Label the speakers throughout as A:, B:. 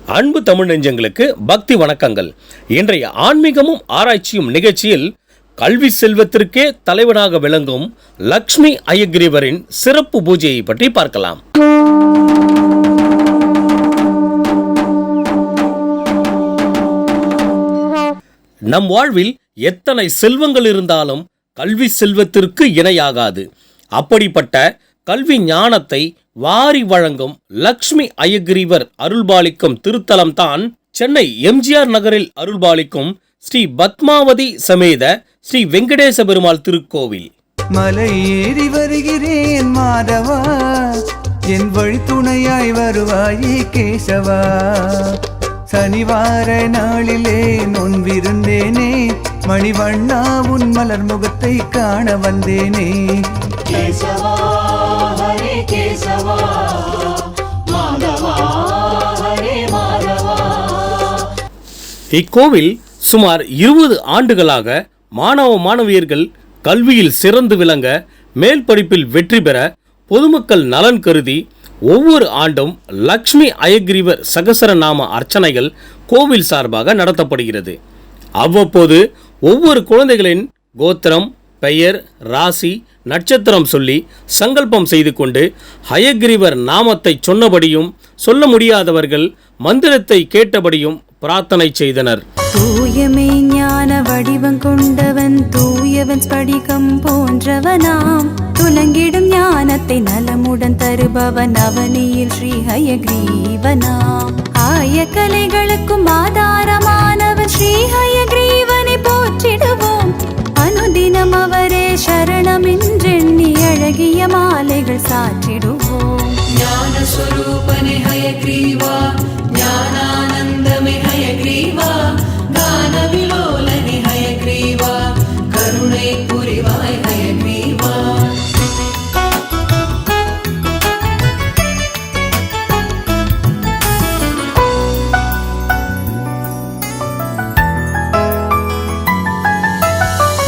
A: அன்பு தமிழ் நெஞ்சங்களுக்கு பக்தி வணக்கங்கள். இன்றைய ஆன்மீகமும் ஆராய்ச்சியும் நிகழ்ச்சியில் கல்வி செல்வத்திற்கே தலைவனாக விளங்கும் லக்ஷ்மி அயக்ரீவரின் சிறப்பு பூஜையை பற்றி பார்க்கலாம். நம் வாழ்வில் எத்தனை செல்வங்கள் இருந்தாலும் கல்வி செல்வத்திற்கு இணையாகாது. அப்படிப்பட்ட கல்வி ஞானத்தை வாரி வழங்கும் லக்ஷ்மி அயக்ரீவர் அருள்பாலிக்கும் திருத்தலம்தான் சென்னை எம்ஜிஆர் நகரில் அருள்பாலிக்கும் ஸ்ரீ பத்மாவதி சமேத ஸ்ரீ வெங்கடேச பெருமாள் திருக்கோவில்.
B: மலை ஏறி வருகிறேன் மாதவா, என் வழி துணையாய் வருவாயே கேசவா. சனிவார நாளிலே நொன்பிருந்தேனே, மணிவண்ணா உன் மலர் முகத்தை காண வந்தேனே. கேசவா ஹரே கேசவா, மாதவா ஹரே மாதவா.
A: இக்கோவில் சுமார் 20 ஆண்டுகளாக மாணவ மாணவியர்கள் கல்வியில் சிறந்து விளங்க, மேல் படிப்பில் வெற்றி பெற பொதுமக்கள் நலன் கருதி ஒவ்வொரு ஆண்டும் லக்ஷ்மி அயக்ரீவர் சகசரநாம அர்ச்சனைகள் கோவில் சார்பாக நடத்தப்படுகிறது. அவ்வப்போது ஒவ்வொரு குழந்தைகளின் கோத்திரம், பெயர், ராசி, நட்சத்திரம் சொல்லி சங்கல்பம் செய்து கொண்டு அயக்ரீவர் நாமத்தை சொன்னபடியும் சொல்ல முடியாதவர்கள் மந்திரத்தை கேட்டபடியும் பிரார்த்தனை செய்தனர்.
C: தூயமே ஞான வடிவம் கொண்டவன், தூயவன் ஸ்படிகம் போன்றவனாம், துலங்கிடும் ஞானத்தை நலமுடன் தருபவன் அவனியில் ஸ்ரீ ஹயக்ரீவனாம். ஆய கலைகளுக்கும் ஆதாரமானவன் ஸ்ரீ ஹயக்ரீவனை போற்றிடுவோம். அனுதினம் அவரே சரணம் என்றெண்ணி அழகிய மாலைகள் சாற்றிடுவோம்.
D: ஞான ஸ்வரூபனே ஹயக்ரீவா, ஞானானந்தமே ஹயக்ரீவா, கான விலோலனே ஹயக்ரீவா, கருணை புரிவாய் ஹயக்ரீவா.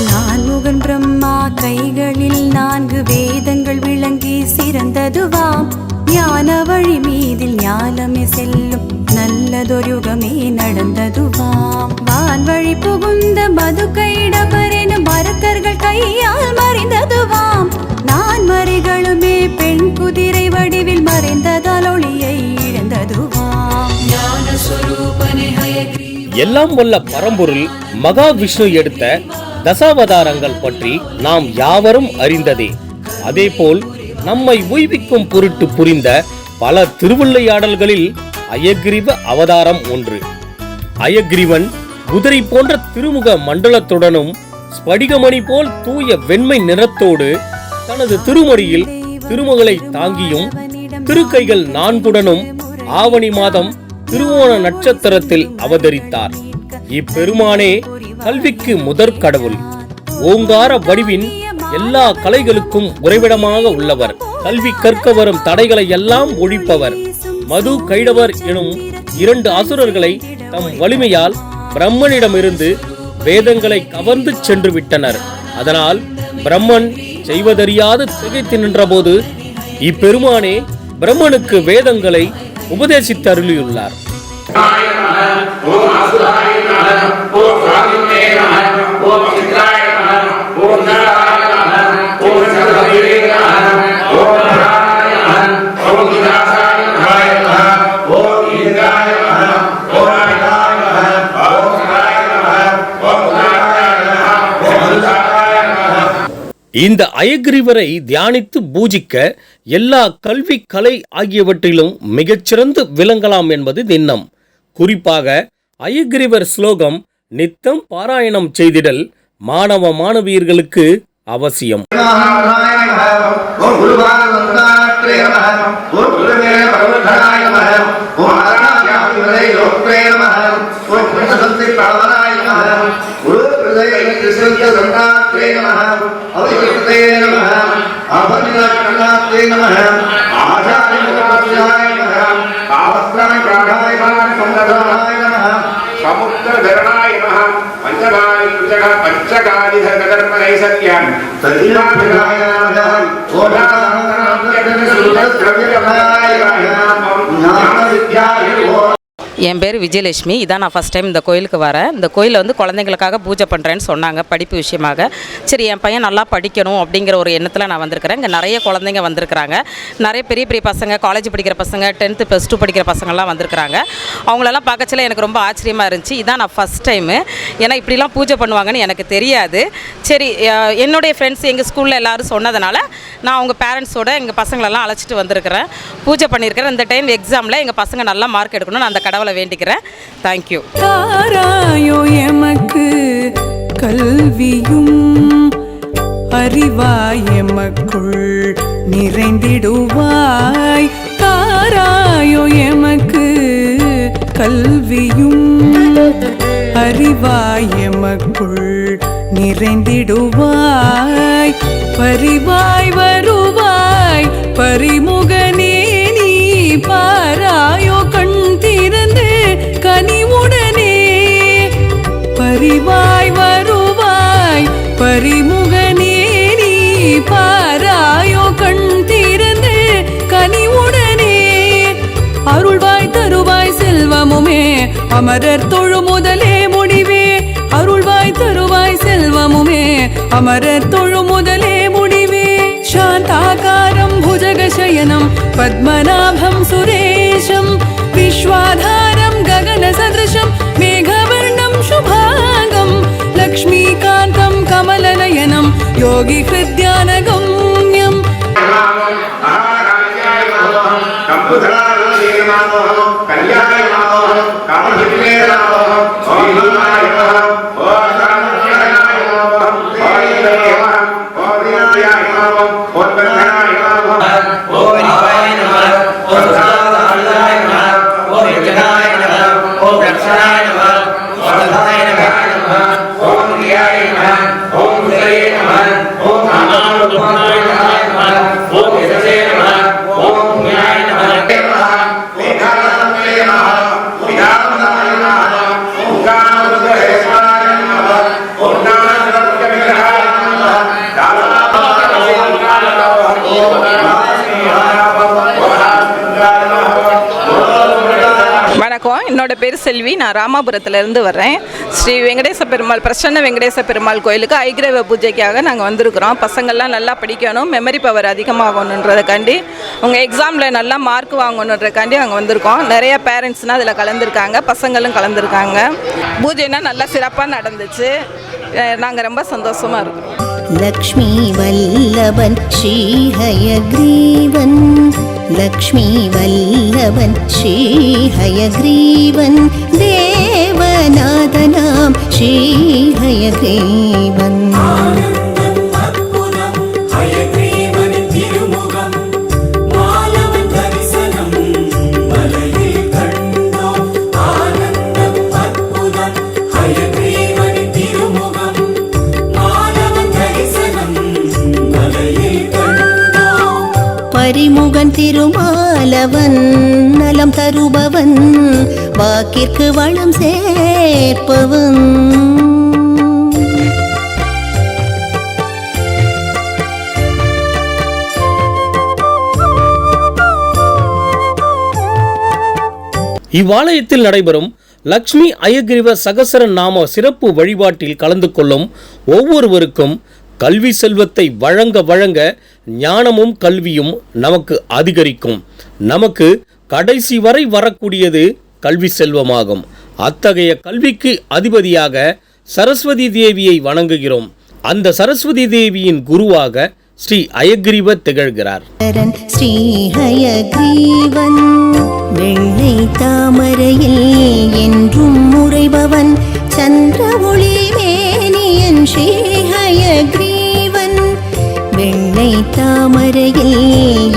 C: நான்முகன் பிரம்மா கைகளில் 4 வேதங்கள் விளங்கி சிறந்ததுவாம். ஞான வழி மீதில் ஞானமே செல்லும் நல்லதொருகமே நடந்ததுவாம். வான்வழி புகுந்த மது கைடபரெனும் மரக்கர்கள் கையால் மறைந்ததுவாம். நான் மறைகளுமே பெண் குதிரை வடிவில் மறைந்ததால் ஒளியை இழந்ததுவாம்.
D: ஞான ஸ்வரூபனே ஹயக்ரீவா.
A: எல்லாம் வல்ல பரம்பொருள் மகாவிஷ்ணு எடுத்த தசாவதாரங்கள் பற்றி நாம் யாவரும் அறிந்ததே. அதேபோல் நம்மை உய்விக்கும் பொருட்டு புரிந்த பல திருவிளையாடல்களில் அயக்ரீவ அவதாரம் ஒன்று. அயக்ரீவன் குதிரை போன்ற திருமுக மண்டலத்துடனும் ஸ்படிகமணி போல் தூய வெண்மை நிறத்தோடு தனது திருமடியில் திருமகளை தாங்கியும் திருக்கைகள் 4 ஆவணி மாதம் திருவோண நட்சத்திரத்தில் அவதரித்தார். இப்பெருமானே கல்விக்கு முதற் கடவுள். ஓங்கார வடிவின் எல்லா கலைகளுக்கும் உறைவிடமாக உள்ளவர். கல்வி கற்க வரும் தடைகளை எல்லாம் ஒழிப்பவர். மது கைடவர் எனும் 2 அசுரர்களை தம் வலிமையால் பிரம்மனிடமிருந்து வேதங்களை கவர்ந்து சென்று விட்டனர். அதனால் பிரம்மன் செய்வதறியாது திகைத்து நின்றபோது இப்பெருமானே பிரம்மனுக்கு வேதங்களை உபதேசித்து அருளியுள்ளார். இந்த அயக்ரீவரை தியானித்து பூஜிக்க எல்லா கல்வி, கலை ஆகியவற்றிலும் மிகச்சிறந்து விளங்கலாம் என்பது திண்ணம். குறிப்பாக அயக்ரீவர் ஸ்லோகம் நித்தம் பாராயணம் செய்திடல் மாணவ மாணவியர்களுக்கு அவசியம்.
E: சமுத்திரதரணாய நமः. பஞ்சகாரி பஞ்சகாரி தர்ம நைசன்யம் ததினாய நமः. ஓம்
F: என் பேர் விஜயலட்சுமி. இதான் நான் ஃபஸ்ட் டைம் இந்த கோயிலுக்கு வரேன். இந்த கோயிலில் வந்து குழந்தைங்களுக்காக பூஜை பண்ணுறேன்னு சொன்னாங்க, படிப்பு விஷயமாக. சரி, என் பையன் நல்லா படிக்கணும் அப்படிங்கிற ஒரு எண்ணத்தில் நான் வந்திருக்கிறேன். இங்கே நிறைய குழந்தைங்க வந்திருக்கிறாங்க. நிறைய பெரிய பெரிய பசங்க, காலேஜ் படிக்கிற பசங்க, 10th +2 படிக்கிற பசங்கள்லாம் வந்திருக்கிறாங்க. அவங்களெல்லாம் பார்க்கச்சில எனக்கு ரொம்ப ஆச்சரியமாக இருந்துச்சு. இதான் நான் ஃபஸ்ட் டைமு. ஏன்னா இப்படிலாம் பூஜை பண்ணுவாங்கன்னு எனக்கு தெரியாது. சரி, என்னுடைய ஃப்ரெண்ட்ஸ் எங்கள் ஸ்கூலில் எல்லோரும் சொன்னதுனால நான் அவங்க பேரண்ட்ஸோட எங்கள் பசங்களெல்லாம் அழைச்சிட்டு வந்திருக்கிறேன். பூஜை பண்ணியிருக்கிறேன். இந்த டைம் எக்ஸாமில் எங்கள் பசங்க நல்லா மார்க் எடுக்கணும்னு நான் அந்த கடவுளை வேண்டிக்கிறேன். தேங்க்யூ.
C: தாராயோ எமக்கு கல்வியும் அறிவாய் எமக்குள் நிறைந்திடுவாய். தாராயோ எமக்கு கல்வியும் அறிவாய் எமக்குள் நிறைந்திடுவாய். பரிவாய் வருவாய் பரிமுகனே நீ பாராயோ கண் திறந்து கனிவுடனே. பரிவாய் வருவாய் பரிமுகனே நீ பாராயோ கண் திறந்து கனிவுடனே. அருள்வாய் தருவாய் செல்வமுமே அமரர் தொழு முதலே முடிவே. அருள்வாய் தருவாய் செல்வமுமே அமரர் தொழு முதலே முடிவே. சாந்தாகாரம் புஜகசயனம் பத்மநாபம் சுரேஷம் விஸ்வாதாரம் ககனசதృశம் மேகவர்ணம் சுபாங்கம் லக்ஷ்மீகாந்தம் கமலநயனம் யோகி ஹிருத்யானகம்யம்.
G: வணக்கம், என்னோட பேர் செல்வி. நான் ராமாபுரத்துலேருந்து வரேன். ஸ்ரீ வெங்கடேச பெருமாள், பிரசன்ன வெங்கடேச பெருமாள் கோயிலுக்கு ஐக்கிரவ பூஜைக்காக நாங்கள் வந்திருக்கிறோம். பசங்கள்லாம் நல்லா படிக்கணும், மெமரி பவர் அதிகமாகணுன்றதுக்காண்டி, அவங்க எக்ஸாமில் நல்லா மார்க் வாங்கணுன்றதுக்காண்டி அங்கே வந்திருக்கோம். நிறைய பேரண்ட்ஸ்னால் அதில் கலந்துருக்காங்க, பசங்களும் கலந்துருக்காங்க. பூஜைனா நல்லா சிறப்பாக நடந்துச்சு. நாங்கள் ரொம்ப சந்தோஷமாக இருக்கிறோம்.
H: லக்ஷ்மி வல்லபன் ஸ்ரீஹயக்ரீவன், லக்ஷ்மி வல்லபன் ஸ்ரீஹயக்ரீவன், தேவநாதனாம் ஸ்ரீஹயக்ரீவன். பரிமுகன் திருமாலவன் நலம் தருபவன், வாக்கிற்கு வளம் சேர்ப்பவன்.
A: இவ்வாலயத்தில் நடைபெறும் லக்ஷ்மி அயக்ரீவ சகசர நாம சிறப்பு வழிபாட்டில் கலந்து கொள்ளும் ஒவ்வொருவருக்கும் கல்வி செல்வத்தை வழங்க வழங்க ஞானமும் கல்வியும் நமக்கு அதிகரிக்கும். நமக்கு கடைசி வரை வரக்கூடியது கல்வி செல்வமாகும். அத்தகைய கல்விக்கு அதிபதியாக சரஸ்வதி தேவியை வணங்குகிறோம். அந்த சரஸ்வதி தேவியின் குருவாக ஸ்ரீ அயக்ரீவ திகழ்கிறார்.
H: ஸ்ரீ ஹயக்ரீவன் வெள்ளை தாமரையில் என்றும் உறைபவன், சந்திர ஒளி மேனியன் ஸ்ரீ ஹயக்ரீவன். வெள்ளை தாமரையில்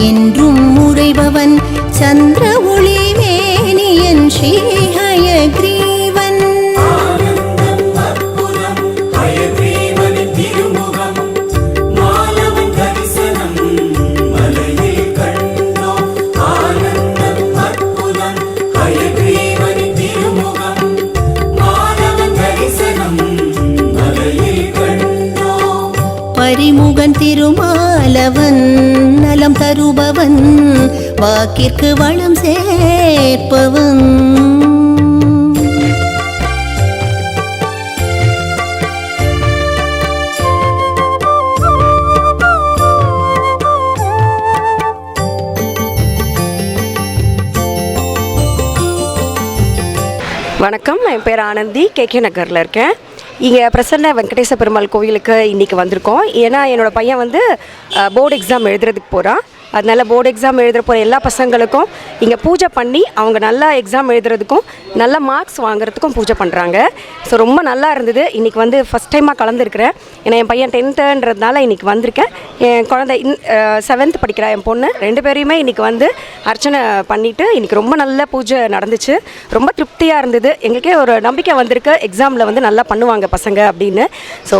H: என்றும் உறைபவன், சந்திர ஒளி மேனியன் ஸ்ரீ ஹயக்ரீவன். பரிமுகன் திருமாலவன் நலம் தருபவன், வாக்கிற்கு வளம் சேர்ப்பவன்.
I: வணக்கம், என் பேர் ஆனந்தி, கேகே நகரில் இருக்கேன். இங்கே பிரசன்ன வெங்கடேச பெருமாள் கோவிலுக்கு இன்றைக்கி வந்திருக்கோம். ஏன்னா என்னோடய பையன் வந்து போர்டு எக்ஸாம் எழுதுறதுக்கு போகிறான். அதனால் போர்டு எக்ஸாம் எழுதுகிற போகிற எல்லா பசங்களுக்கும் இங்கே பூஜை பண்ணி அவங்க நல்லா எக்ஸாம் எழுதுறதுக்கும் நல்ல மார்க்ஸ் வாங்குறதுக்கும் பூஜை பண்ணுறாங்க. ஸோ ரொம்ப நல்லா இருந்தது. இன்றைக்கி வந்து ஃபஸ்ட் டைமாக கலந்துருக்கிறேன். ஏன்னா என் பையன் 10th இன்றைக்கி வந்திருக்கேன். என் குழந்தை 7th படிக்கிறா என் பொண்ணு. 2 பேரையுமே இன்றைக்கி வந்து அர்ச்சனை பண்ணிவிட்டு இன்றைக்கி ரொம்ப நல்ல பூஜை நடந்துச்சு. ரொம்ப திருப்தியாக இருந்தது. எங்களுக்கே ஒரு நம்பிக்கை வந்திருக்கு, எக்ஸாமில் வந்து நல்லா பண்ணுவாங்க பசங்க அப்படின்னு. ஸோ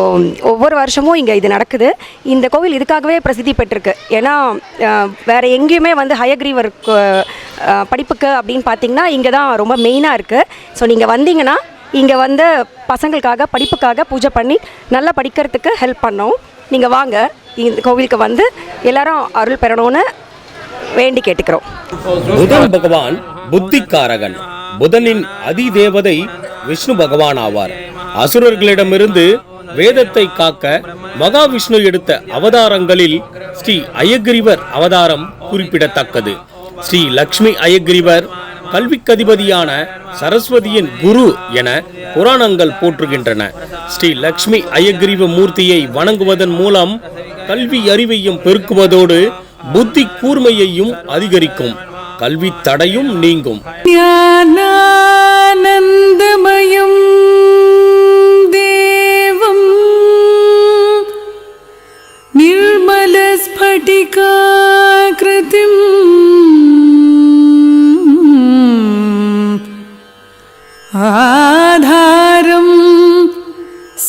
I: ஒவ்வொரு வருஷமும் இங்கே இது நடக்குது. இந்த கோவில் இதுக்காகவே பிரசித்தி பெற்றிருக்கு. ஏன்னா வேறு எங்கேயுமே வந்து ஹயக்ரீவர் படிப்புக்கு அப்படின்னு பார்த்தீங்கன்னா இங்கே தான் ரொம்ப மெயினாக இருக்குது. ஸோ நீங்கள் வந்தீங்கன்னா இங்கே வந்து பசங்களுக்காக படிப்புக்காக பூஜை பண்ணி நல்லா படிக்கிறதுக்கு ஹெல்ப் பண்ணோம். நீங்கள் வாங்க, இந்த கோவிலுக்கு வந்து எல்லாரும் அருள் பெறணும்னு வேண்டி கேட்டுக்கிறோம்.
A: புதன் பகவான் புத்திக்காரகன். புதனின் அதிதேவதை விஷ்ணு பகவான் ஆவார். அசுரர்களிடமிருந்து வேதத்தை காக்க மகாவிஷ்ணு எடுத்த அவதாரங்களில் ஸ்ரீ அயக்ரீவர் அவதாரம் குறிப்பிடத்தக்கது. ஸ்ரீ லக்ஷ்மி அயக்ரீவர் கல்விக்கதிபதியான சரஸ்வதியின் குரு என புராணங்கள் போற்றுகின்றன. ஸ்ரீ லக்ஷ்மி அயக்ரீவ மூர்த்தியை வணங்குவதன் மூலம் கல்வி அறிவையும் பெருக்குவதோடு புத்தி கூர்மையையும் அதிகரிக்கும், கல்வி தடையும் நீங்கும்.
C: ஞானானந்தமயம் தேவம் நிர்மலஸ்படிகாக்ருதிம் ஆதாரம்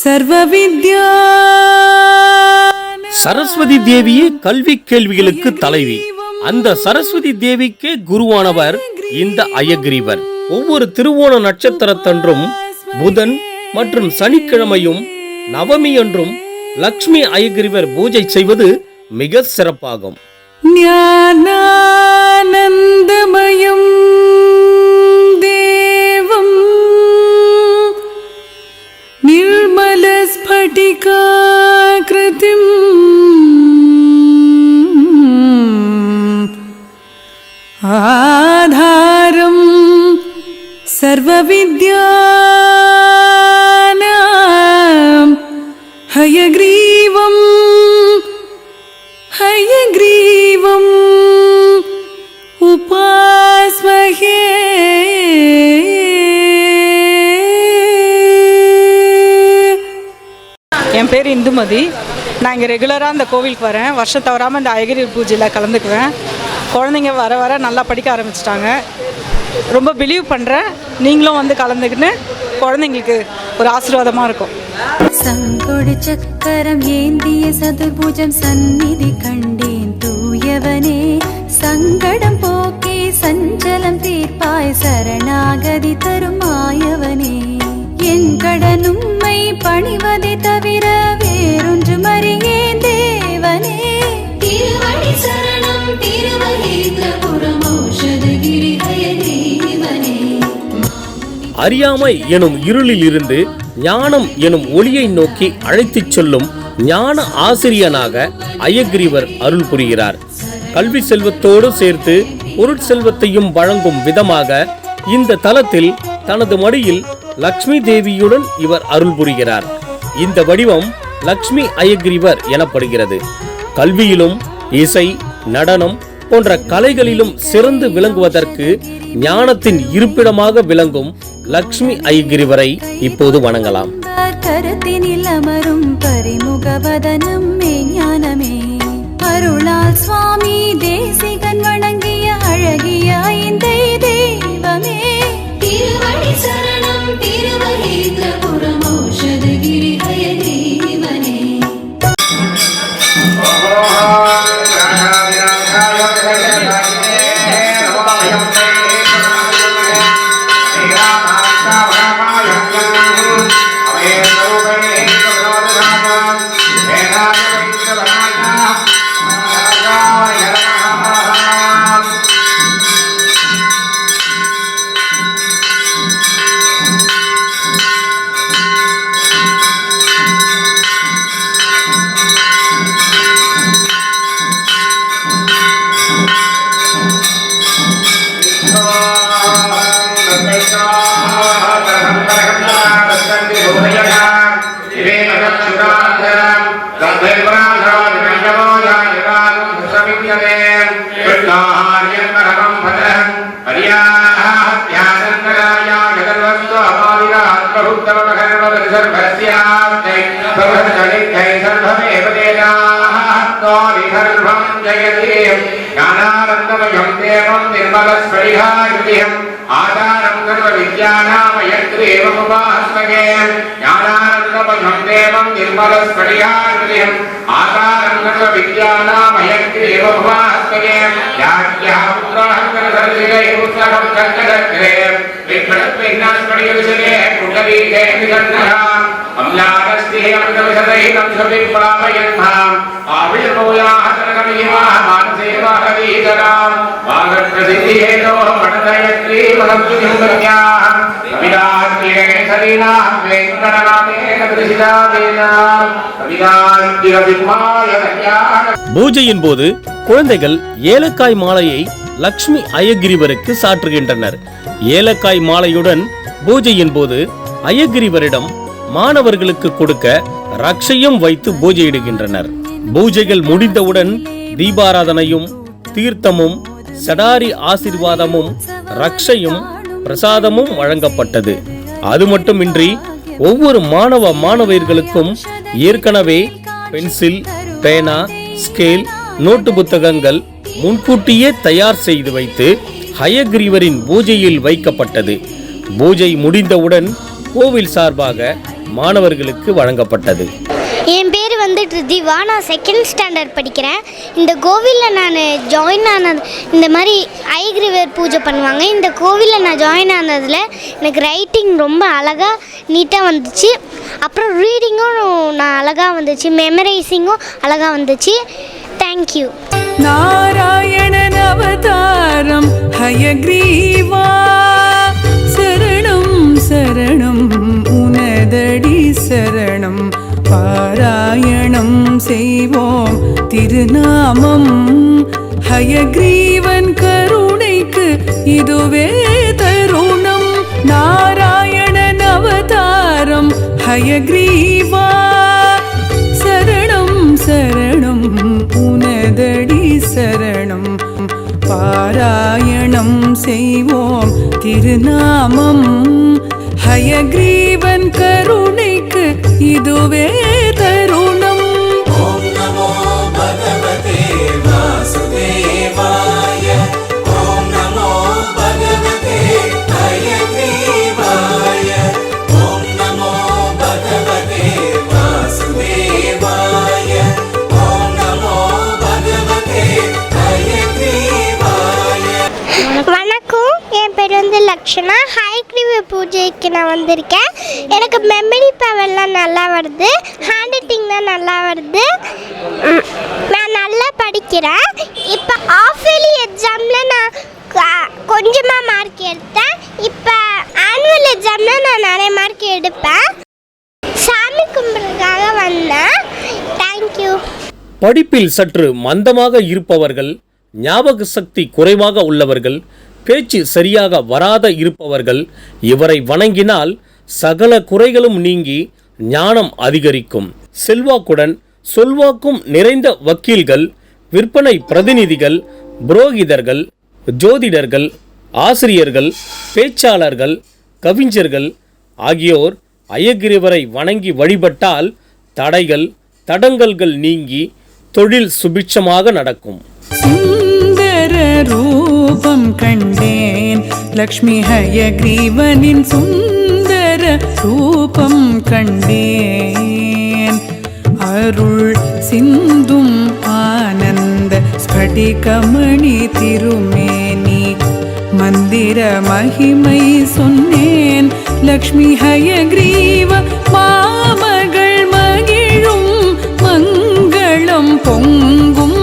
C: சர்வவித்யா.
A: சரஸ்வதி தேவியே கல்வி கேள்விகளுக்கு தலைவி. அந்த சரஸ்வதி தேவிக்கே குருவானவர் இந்த அயக்ரீவர். ஒவ்வொரு திருவோண நட்சத்திரத்தன்றும் புதன் மற்றும் சனிக்கிழமையும் நவமி என்றும் லக்ஷ்மி அயக்ரீவர் பூஜை செய்வது மிக சிறப்பாகும்.
C: ஞானானந்தமயம் தேவம் நிர்மலஸ்படிகாக்ருதிம் ஆதாரம் சர்வவித்யானாம் ஹயக்ரீவம் ஹயக்ரீவம் உபாஸ்மஹே.
G: என் பேர் இந்துமதி. நான் இங்கே ரெகுலராக இந்த கோவிலுக்கு வரேன். வருஷம் தவறாமல் இந்த அயகிரி பூஜையில் கலந்துக்குவேன். குழந்தைங்க வர வர நல்லா படிக்க ஆரம்பிச்சிட்டாங்க. ரொம்ப பிலீவ் பண்ணுறேன். நீங்களும் வந்து கலந்துக்கின்னு குழந்தைங்களுக்கு ஒரு ஆசீர்வாதமாக இருக்கும்.
J: சங்கொடு சக்கரம் ஏந்திய சதுர்புஜம் சந்நிதி கண்டேன் தூயவனே. சங்கடம் போக்கே சஞ்சலம் தீர்ப்பாய் சரணாகதி தருமாயவனே. என் கடனும்மை பணிவதை தவிர வேறொன்று மறியேன் தேவனே.
D: திருவடி சரணம் திருவகேந்திரபுரம் ஔஷதகிரி ஹயக்ரீவனே.
A: அறியாமை எனும் இருளில் இருந்து ஞானம் எனும் ஒளியை நோக்கி அழைத்துச் செல்லும் ஞான ஆசிரியனாக அயக்ரீவர் அருள் புரிகிறார். கல்வி செல்வத்தோடு சேர்த்து பொருட்செல்வத்தையும் வழங்கும் விதமாக இந்த தலத்தில் தனது மடியில் லக்ஷ்மி தேவியுடன் இவர் அருள் புரிகிறார். இந்த வடிவம் லக்ஷ்மி அயக்ரீவர் எனப்படுகிறது. கல்வியிலும் இசை, நடனம் போன்ற கலைகளிலும் சிறந்து விளங்குவதற்கு ஞானத்தின் இருப்பிடமாக விளங்கும் லக்ஷ்மி அயக்ரீவரை இப்போது வணங்கலாம்.
J: கரத்தினில் அமரும் பரிமுகவதனம் ஞானமே. அருளால் சுவாமி தேசிகன் வணங்கிய அழகிய ஐந்தை தெய்வமே.
D: திருவடி சரணம் திருவகேந்திரபுரம் ஔஷதகிரி ஹயக்ரீவனே.
E: आधारं सर्व विद्यानामयग्रीवमुपास्मगे ज्ञानानन्दमयं देवं निर्मलस्फटिकाकृतिम् आधारं सर्व विद्यानामयग्रीवमुपास्मगे याज्ञः पुत्रः करसर्जिगैः पुस्तकं चक्रचक्रे विघ्नस्फटिकविषये कुण्डलीके विषण्णः अम्लादस्तिः अमृतविशदैनं सुविप्लावयन्माम् आविर्भूयाः सर्गमिमाः मानसेवाः वीतराम् वागप्रसिद्धिहेतोः पठदयत्री मनब्जुनिम्बर्याः कविदात्रिये सरीनाः वेङ्कटनाथेन कृषिदावेनां कविदात्रिरविद्माय कल्याण
A: பூஜையின் போது குழந்தைகள் ஏலக்காய் மாலையை லக்ஷ்மி அயகிரிவருக்கு சாற்றுகின்றனர். ஏலக்காய் மாலையுடன் பூஜையின் போது அயகிரிவரிடம் மாணவர்களுக்கு கொடுக்க ரக்ஷையும் வைத்து பூஜையிடுகின்றனர். பூஜைகள் முடிந்தவுடன் தீபாராதனையும் தீர்த்தமும் சடாரி ஆசீர்வாதமும் ரக்ஷையும் பிரசாதமும் வழங்கப்பட்டது. அது மட்டுமின்றி ஒவ்வொரு மாணவர்களுக்கும் ஏற்கனவே பென்சில், பேனா, ஸ்கேல், நோட்டு புத்தகங்கள் முன்கூட்டியே தயார் செய்து வைத்து ஹயகிரீவரின் பூஜையில் வைக்கப்பட்டது. பூஜை முடிந்தவுடன் கோவில் சார்பாக மாணவர்களுக்கு வழங்கப்பட்டது.
K: என் பேர் வந்து ரிதிவா. நான் 2nd ஸ்டாண்டர்ட் படிக்கிறேன். இந்த கோவிலில் நான் ஜாயின் ஆனது, இந்த மாதிரி ஹயகிரீவர் பூஜை பண்ணுவாங்க. இந்த கோவிலில் நான் ஜாயின் ஆனதில் எனக்கு ரைட்டிங் ரொம்ப அழகாக நீட்டாக வந்துச்சு. அப்புறம் ரீடிங்கும் நான் அழகாக வந்துச்சு, மெமரைசிங்கும் அழகாக வந்துச்சு. தேங்க்யூ.
C: நாராயணன் அவதாரம் ஹயக்ரீவா, சரணம் சரணம் உனதடி சரணம். பாராயணம் செய்வோம் திருநாமம், ஹயக்ரீவன் கருணைக்கு இதுவே தருணம். நாராயணன் அவதாரம் ஹயக்ரீவா, சரணம் சரணம் உனதடி சரணம். பாராயணம் செய்வோம் திருநாமம், ஹயக்ரீவன் கருணைக்கு இதுவே தருணம்.
B: ஓம் நமோ பகவதே வாசுதேவாய, ஓம் நமோ பகவதே ஹயக்ரீவாய, ஓம் நமோ பகவதே வாசுதேவாய, ஓம் நமோ பகவதே ஹயக்ரீவாய.
K: வணக்கம், என் பேர் வந்து லக்ஷனா. ஹயக்ரீவர் பூஜைக்கு நான் வந்திருக்கேன். எனக்கு மெமரி பவர்லாம் நல்லா வருது, ஹேண்ட் ரைட்டிங்லாம் நல்லா வருது. நான் நல்லா படிக்கிறேன். இப்போ ஆஃப் இயர்லி எக்ஸாமில் நான் கொஞ்சமாக மார்க் எடுத்தேன். இப்போ ஆனுவல் எக்ஸாமில் நான் நிறைய மார்க் எடுப்பேன். சாமி கும்பிட்றதுக்காக வந்தேன். தேங்க்யூ.
A: படிப்பில் சற்று மந்தமாக இருப்பவர்கள், ஞாபக சக்தி குறைவாக உள்ளவர்கள், பேச்சு சரியாக வராத இருப்பவர்கள் இவரை வணங்கினால் சகல குறைகளும் நீங்கி ஞானம் அதிகரிக்கும். செல்வாக்குடன் சொல்வாக்கும் நிறைந்த வக்கீல்கள், விற்பனை பிரதிநிதிகள், புரோகிதர்கள், ஜோதிடர்கள், ஆசிரியர்கள், பேச்சாளர்கள், கவிஞர்கள் ஆகியோர் அயகிரிவரை வணங்கி வழிபட்டால் தடைகள், தடங்கல்கள் நீங்கி தொழில் சுபிட்சமாக நடக்கும்.
C: சுந்தர ரூபம் கண்டேன், லக்ஷ்மி ஹயக்ரீவனின் சுந்தர ரூபம் கண்டேன். அருள் சிந்தும் ஆனந்த ஸ்படிகமணி திருமேனி, மந்திர மகிமை சொன்னேன். லக்ஷ்மி ஹயக்ரீவ மாமகள் மகிழும் மங்களம் பொங்கும்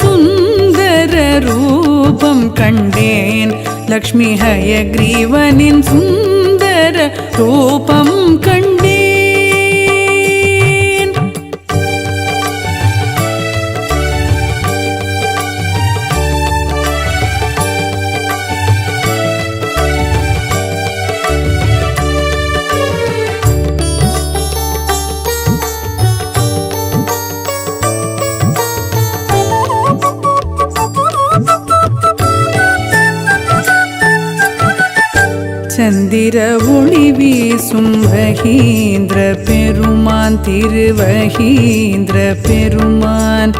C: சுந்தர ரூபம் கண்டேன். லக்ஷ்மி ஹயக்ரீவனின் சுந்தர ரூபம் கண்டேன். சந்திர ஒளி வீசும் வகீந்திர பெருமான் திருவகீந்திர பெருமான்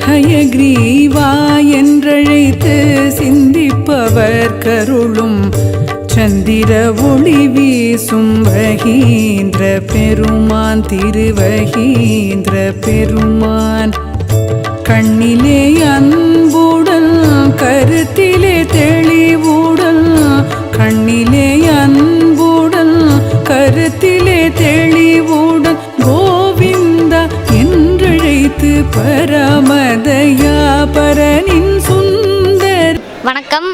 C: ஹயக்ரீவா என்றழைத்து சிந்திப்பவர் கருளும் சந்திர ஒளி வீசும் வகீந்திர பெருமான் திருவகீந்திர பெருமான் கண்ணிலே அன்புடன் கருத்திலே தெளிவுடன் கண்ணிலே அன்புடன் கருத்திலே தெளிவுடன் கோவிந்தா என்றழைத்து பரமதயா பரனின் சுந்தர்.
K: வணக்கம்,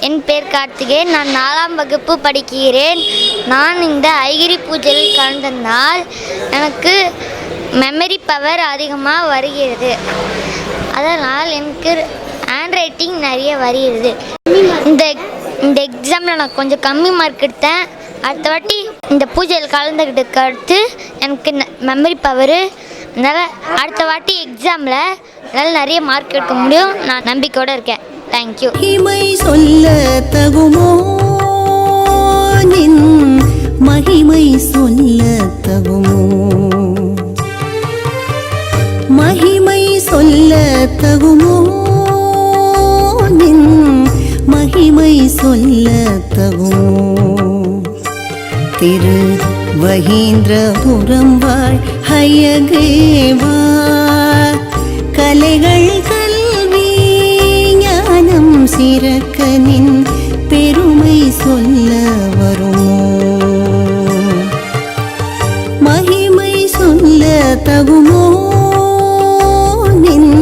K: என் பேர் கார்த்திகேயன். நான் 4ஆம் வகுப்பு படிக்கிறேன். நான் இந்த ஐகிரி பூஜையில் கலந்தனால் எனக்கு மெமரி பவர் அதிகமாக வருகிறது. அதனால் எனக்கு ஹேண்ட் ரைட்டிங் நிறைய வருகிறது. இந்த எக்ஸாமில் நான் கொஞ்சம் கம்மி மார்க் எடுத்தேன். அடுத்த வாட்டி இந்த பூஜையில் கலந்துக்கிட்டு அடுத்து எனக்கு மெமரி பவர், அதனால் அடுத்த வாட்டி எக்ஸாமில் என்னால் நிறைய மார்க் எடுக்க முடியும். நான் நம்பிக்கையோடு இருக்கேன். தேங்க்யூ.
H: மகிமை சொல்ல தகுமோ நின் மகிமை சொல்ல தகுமோ மகிமை சொல்ல தகுமோ நின் மகிமை சொல்ல தகுமோ திரு வகீந்திரபுரம் வாழ் ஹயக்ரீவா கலைகள் கல்வி ஞானம் சிறக்க நின் பெருமை சொல்ல வருமோ மகிமை சொல்ல தகுமோ நின்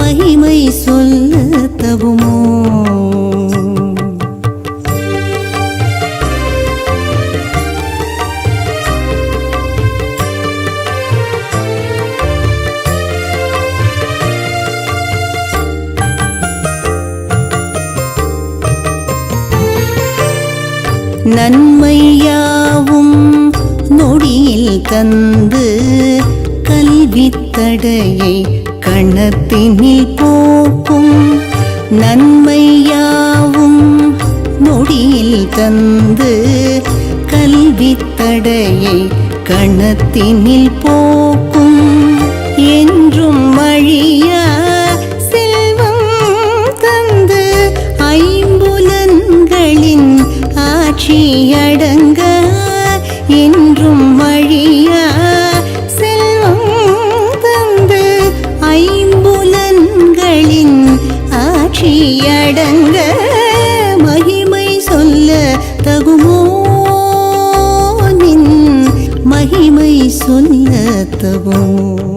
H: மகிமை சொல்ல தகுமோ நன்மையாவும் நொடியில் தந்து கல்வித்தடையை கணத்தினில் போக்கும் நன்மையாவும் நொடியில் தந்து கல்வித்தடையை கணத்தினில் போக்கும் என்றும் வழியா செல்வம் தந்து ஐம்புலன்களின் ஆட்சியடங்க என்றும் வழியா செல்வம் தந்து ஐம்புலன்களின் ஆட்சியடங்க மகிமை சொல்ல தகுமோ நின் மகிமை சொல்ல தகுமோ